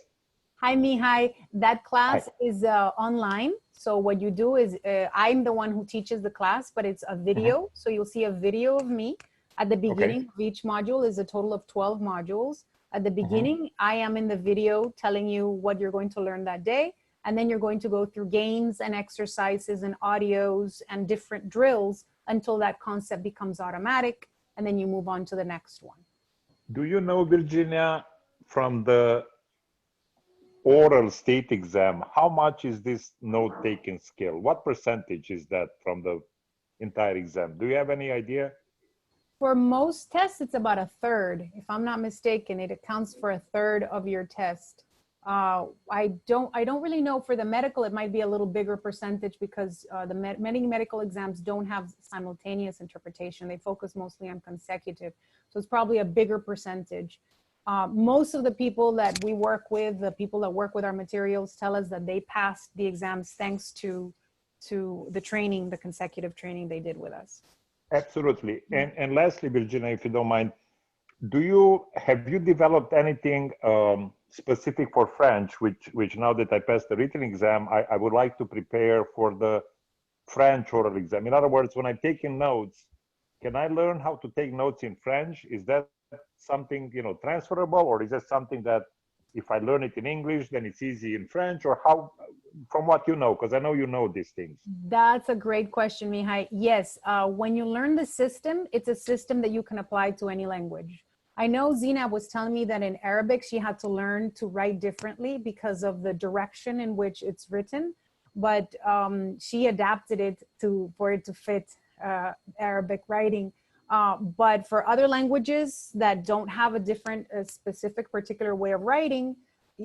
Hi, Mihai. That class Hi. is online. So what you do is, I'm the one who teaches the class, but it's a video. So you'll see a video of me. At the beginning of each module is a total of 12 modules. At the beginning, I am in the video telling you what you're going to learn that day. And then you're going to go through games and exercises and audios and different drills until that concept becomes automatic. And then you move on to the next one. Do you know, Virginia, from the oral state exam, how much is this note-taking skill? What percentage is that from the entire exam? Do you have any idea? For most tests, it's about a third. If I'm not mistaken, it accounts for a third of your test. I don't really know. For the medical, it might be a little bigger percentage because many medical exams don't have simultaneous interpretation. They focus mostly on consecutive. So it's probably a bigger percentage. Most of the people that we work with, the people that work with our materials, tell us that they passed the exams thanks to the training, the consecutive training they did with us. Absolutely. And lastly, Virginia, if you don't mind, have you developed anything specific for French, which now that I passed the written exam, I would like to prepare for the French oral exam? In other words, when I'm taking notes, can I learn how to take notes in French? Is that something, transferable, or is that something that if I learn it in English, then it's easy in French? Or how, from what you know, because I know you know these things. That's a great question, Mihai. Yes, when you learn the system, it's a system that you can apply to any language. I know Zina was telling me that in Arabic, she had to learn to write differently because of the direction in which it's written, but she adapted it for it to fit Arabic writing. But for other languages that don't have a different, specific, particular way of writing,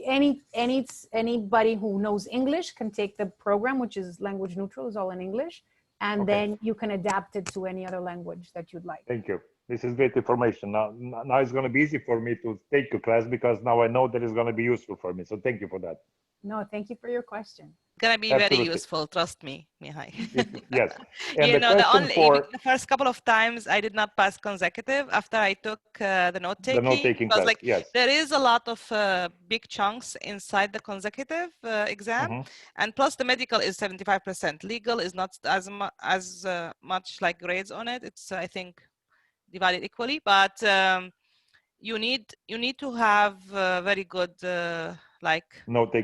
anybody who knows English can take the program, which is language neutral, is all in English, and then you can adapt it to any other language that you'd like. Thank you. This is great information. Now it's going to be easy for me to take your class because now I know that it's going to be useful for me. So thank you for that. No, thank you for your question. Gonna be very useful, trust me, Mihai. Yes. And the first couple of times I did not pass consecutive after I took the note-taking. Class, like, yes. There is a lot of big chunks inside the consecutive exam, and plus the medical is 75%. Legal is not as much like grades on it. It's I think divided equally, but you need to have very good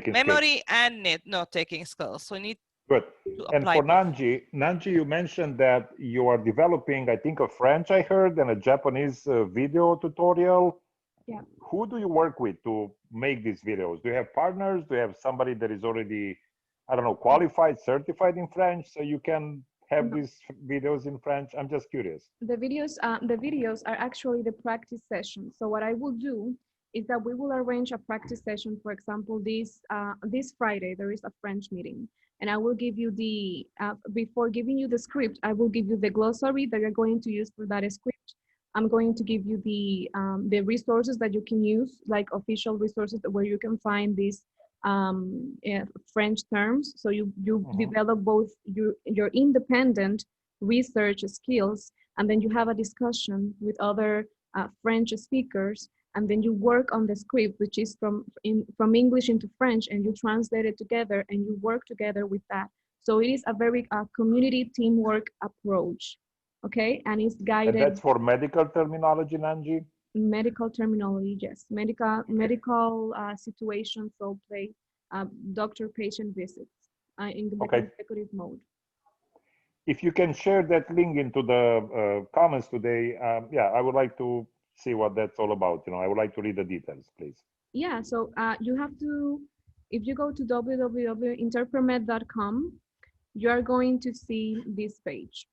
memory and note-taking skills. So you need good. To and for Nanji, you mentioned that you are developing, I think, a French, I heard, and a Japanese video tutorial. Yeah. Who do you work with to make these videos? Do you have partners? Do you have somebody that is already, I don't know, qualified, certified in French, so you can have these videos in French? I'm just curious. The videos are actually the practice sessions. So what I will do is that we will arrange a practice session. For example, this Friday, there is a French meeting. And I will give you before giving you the script, I will give you the glossary that you're going to use for that script. I'm going to give you the resources that you can use, like official resources where you can find these French terms. So you develop both your independent research skills, and then you have a discussion with other French speakers, and then you work on the script, which is from English into French, and you translate it together, and you work together with that. So it is a very community teamwork approach, okay? And it's And guided. that's for medical terminology, Nanji? Medical terminology, yes. Medical situations, role play, doctor-patient visits in the consecutive mode. If you can share that link into the comments today, yeah, I would like to see what that's all about. You know, I would like to read the details, please. Yeah, so you have to, if you go to www.interpremed.com, you are going to see this page.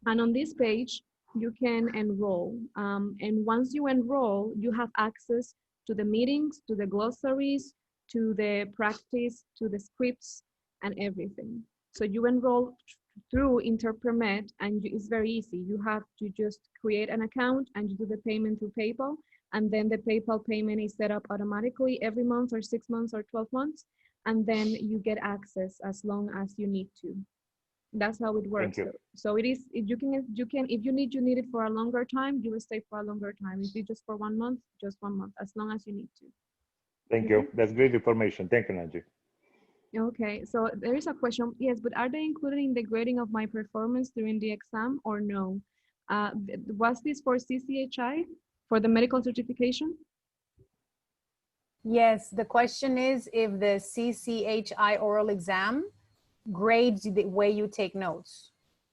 And on this page, you can enroll. And once you enroll, you have access to the meetings, to the glossaries, to the practice, to the scripts, and everything. So you enroll through InterpreMed, and it's very easy. You have to just create an account and you do the payment through PayPal. And then the PayPal payment is set up automatically every month or 6 months or 12 months. And then you get access as long as you need to. That's how it works. So it is, you can, if you need it for a longer time, you will stay for a longer time. If it's just for 1 month, just 1 month, as long as you need to. Thank you. That's great information. Thank you, Nanji. Okay, so there is a question. Yes, but are they included in the grading of my performance during the exam or no? Was this for CCHI, for the medical certification? Yes, the question is if the CCHI oral exam grades the way you take notes,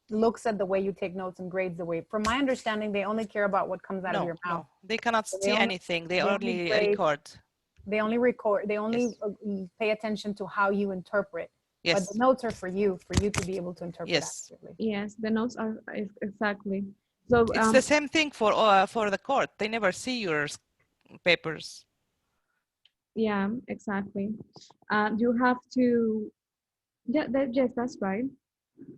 looks at the way you take notes and grades the way. From my understanding, they only care about what comes out of your mouth. No, they cannot see anything. They only record. They only record. They only pay attention to how you interpret. Yes. But the notes are for you to be able to interpret accurately. Yes, the notes are exactly. So it's the same thing for the court. They never see your papers. Yeah, exactly. You have to. Yeah, yes, that's right.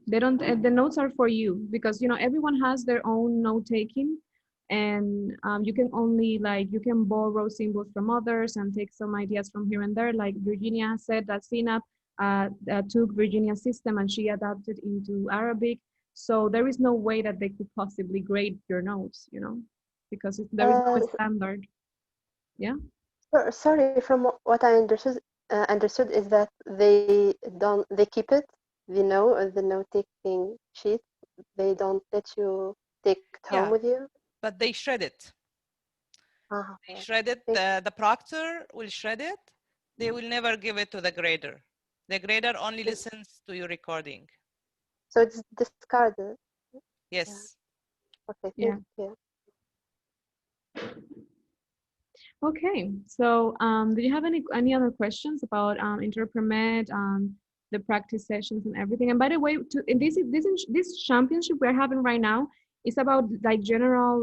They don't. The notes are for you because you know everyone has their own note taking, and you can only you can borrow symbols from others and take some ideas from here and there. Like Virginia said that Sinap took Virginia's system and she adapted into Arabic. So there is no way that they could possibly grade your notes, you know, because there is no standard. Yeah. Sorry, from what I understood is that they keep it, the note taking sheet. They don't let you take it home with you. But they shred it. They shred it. The proctor will shred it. They will never give it to the grader. The grader only listens to your recording. So it's discarded. Yes. Okay. Thank you. Okay, so do you have any other questions about InterpreMed, the practice sessions and everything? And by the way, this championship we're having right now is about general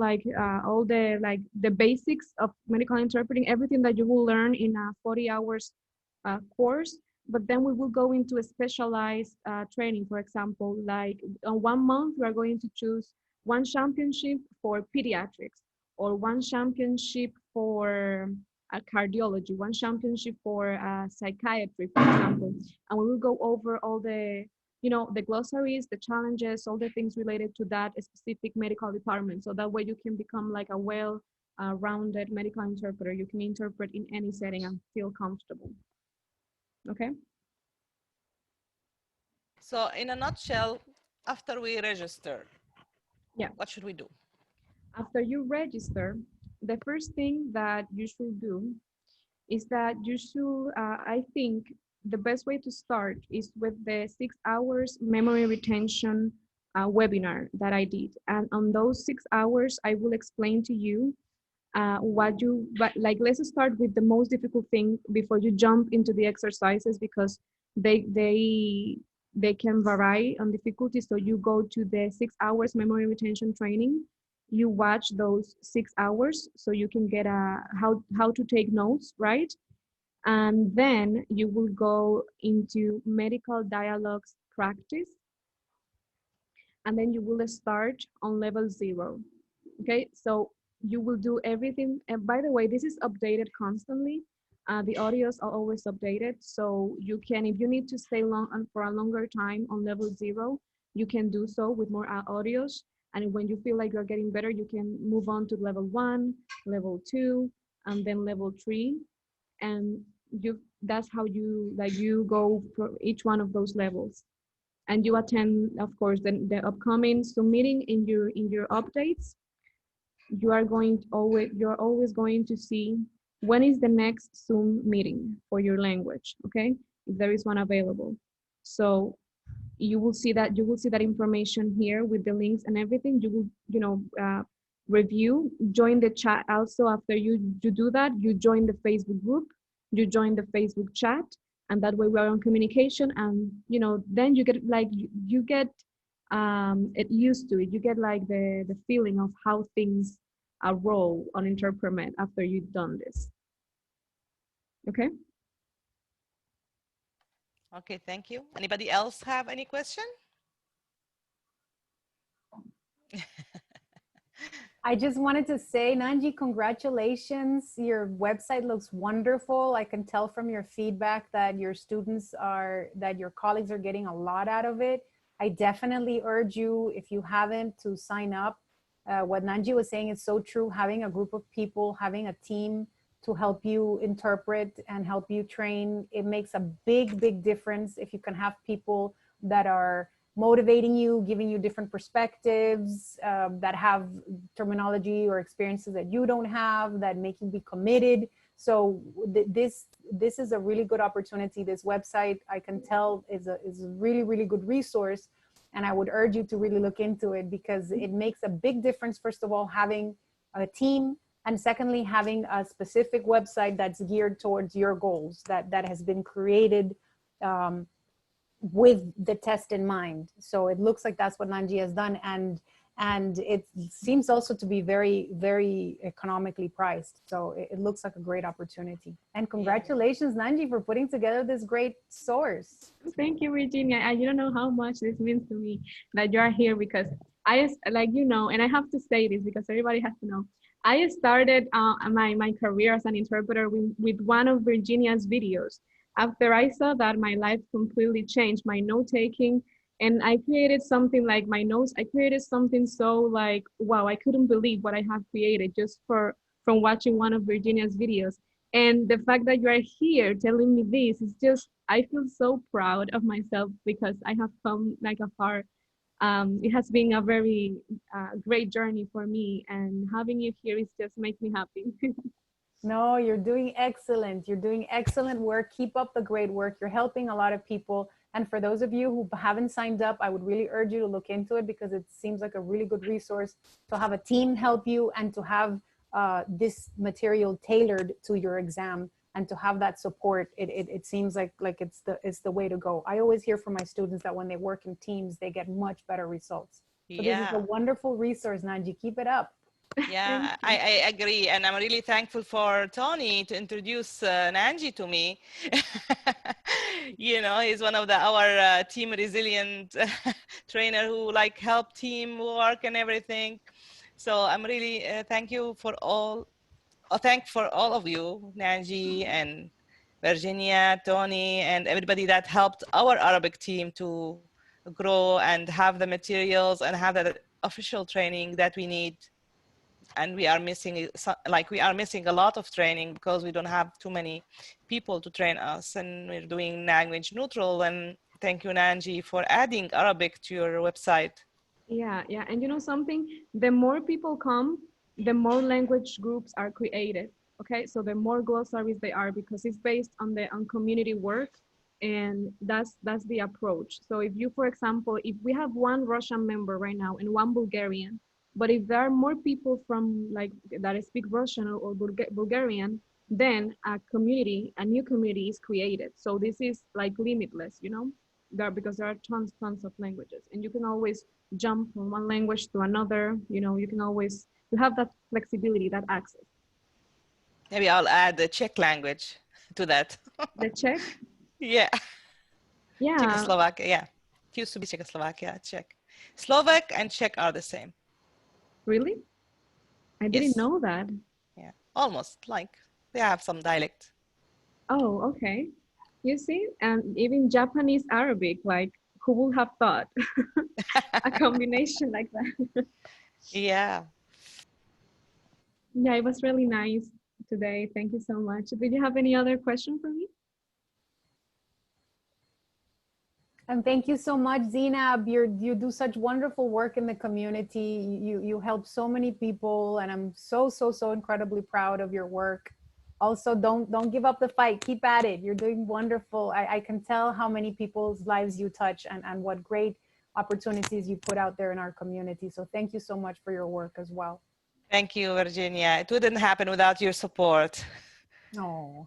all the basics of medical interpreting, everything that you will learn in a 40 hours course. But then we will go into a specialized training. For example, on 1 month we are going to choose one championship for pediatrics, or one championship for cardiology, one championship for psychiatry, for example. And we will go over all the, the glossaries, the challenges, all the things related to that specific medical department. So that way you can become like a well-rounded medical interpreter. You can interpret in any setting and feel comfortable. Okay? So in a nutshell, after we register, what should we do? After you register, the first thing that you should do is that you should, I think the best way to start is with the 6 hours memory retention webinar that I did. And on those 6 hours, I will explain to you let's start with the most difficult thing before you jump into the exercises, because they can vary on difficulty. So you go to the 6 hours memory retention training. You watch those 6 hours so you can get how to take notes, right? And then you will go into medical dialogues practice, and then you will start on level 0. Okay, so you will do everything. And by the way, this is updated constantly. The audios are always updated, so you can, if you need to stay for a longer time on level 0, you can do so with more audios. And when you feel like you're getting better, you can move on to level 1, level 2, and then level 3. And that's how you go for each one of those levels. And you attend, of course, the upcoming Zoom meeting in your updates. You're always going to see when is the next Zoom meeting for your language, okay? If there is one available. So you will see that information here with the links and everything. You will review, join the chat. Also, after you do that, you join the Facebook group, you join the Facebook chat, and that way we are on communication. And then you get like you get it used to it. You get like the feeling of how things roll on InterpreMed after you've done this. Okay. Okay, thank you. Anybody else have any question? I just wanted to say, Nanji, congratulations. Your website looks wonderful. I can tell from your feedback that your colleagues are getting a lot out of it. I definitely urge you, if you haven't, to sign up. What Nanji was saying is so true. Having a group of people, having a team to help you interpret and help you train, it makes a big, big difference if you can have people that are motivating you, giving you different perspectives, that have terminology or experiences that you don't have, that make you be committed. So this is a really good opportunity. This website, I can tell, is a really, really good resource. And I would urge you to really look into it, because it makes a big difference, first of all, having a team, and secondly, having a specific website that's geared towards your goals, that has been created with the test in mind. So it looks like that's what Nanji has done. And it seems also to be very, very economically priced. So it looks like a great opportunity. And congratulations, Nanji, for putting together this great source. Thank you, Virginia. You don't know how much this means to me that you are here, because and I have to say this because everybody has to know. I started my career as an interpreter with one of Virginia's videos. After I saw that, my life completely changed, my note-taking, and I created something like my notes. I created something so like, wow, I couldn't believe what I have created just from watching one of Virginia's videos. And the fact that you are here telling me this is just, I feel so proud of myself, because I have come like a far. It has been a very great journey for me, and having you here is just makes me happy. No, you're doing excellent. You're doing excellent work. Keep up the great work. You're helping a lot of people. And for those of you who haven't signed up, I would really urge you to look into it, because it seems like a really good resource to have a team help you, and to have this material tailored to your exam, and to have that support. It seems like it's the way to go. I always hear from my students that when they work in teams, they get much better results. So this is a wonderful resource, Nanji. Keep it up. Yeah, I agree. And I'm really thankful for Tony to introduce Nanji to me. He's one of our team resilient trainer who help teamwork and everything. So I'm really thank for all of you, Nanji and Virginia, Tony, and everybody that helped our Arabic team to grow and have the materials and have the official training that we need. And we are missing a lot of training because we don't have too many people to train us, and we're doing language neutral. And thank you, Nanji, for adding Arabic to your website. Yeah, and something, the more people come, the more language groups are created. Okay, so the more glossaries they are, because it's based on community work, and that's the approach. So if you, for example, if we have one Russian member right now and one Bulgarian, but if there are more people from that speak Russian or Bulgarian, then a new community is created. So this is limitless, because there are tons of languages, and you can always jump from one language to another. You have that flexibility, that access. Maybe I'll add the Czech language to that. The Czech? Yeah. Czechoslovakia, yeah. It used to be Czechoslovakia, Czech. Slovak and Czech are the same. Really? I didn't know that. Yeah, almost they have some dialect. Oh, okay. You see, and even Japanese Arabic, who would have thought a combination like that? Yeah. Yeah, it was really nice today. Thank you so much. Did you have any other question for me? And thank you so much, Zina. You do such wonderful work in the community. You help so many people, and I'm so incredibly proud of your work. Also, don't give up the fight. Keep at it. You're doing wonderful. I can tell how many people's lives you touch, and what great opportunities you put out there in our community. So thank you so much for your work as well. Thank you, Virginia. It wouldn't happen without your support. Oh.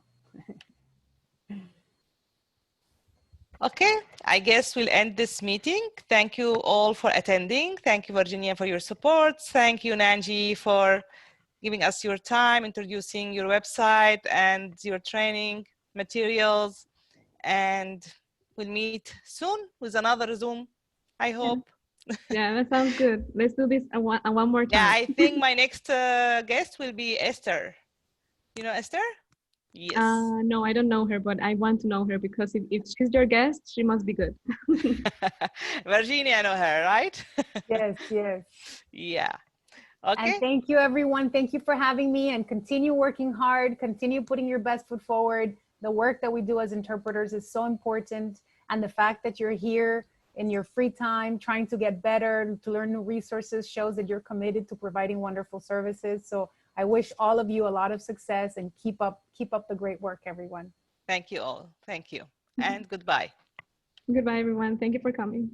Okay, I guess we'll end this meeting. Thank you all for attending. Thank you, Virginia, for your support. Thank you, Nanji, for giving us your time, introducing your website and your training materials. And we'll meet soon with another Zoom, I hope. Yeah, that sounds good. Let's do this one more time. Yeah, I think my next guest will be Esther. You know Esther? Yes. No, I don't know her, but I want to know her because if she's your guest, she must be good. Virginia, know her, right? Yes, yes. Yeah. Okay. And thank you, everyone. Thank you for having me, and continue working hard. Continue putting your best foot forward. The work that we do as interpreters is so important. And the fact that you're here in your free time, trying to get better, to learn new resources, shows that you're committed to providing wonderful services. So I wish all of you a lot of success, and keep up the great work, everyone. Thank you all. Thank you. And goodbye. Goodbye, everyone. Thank you for coming.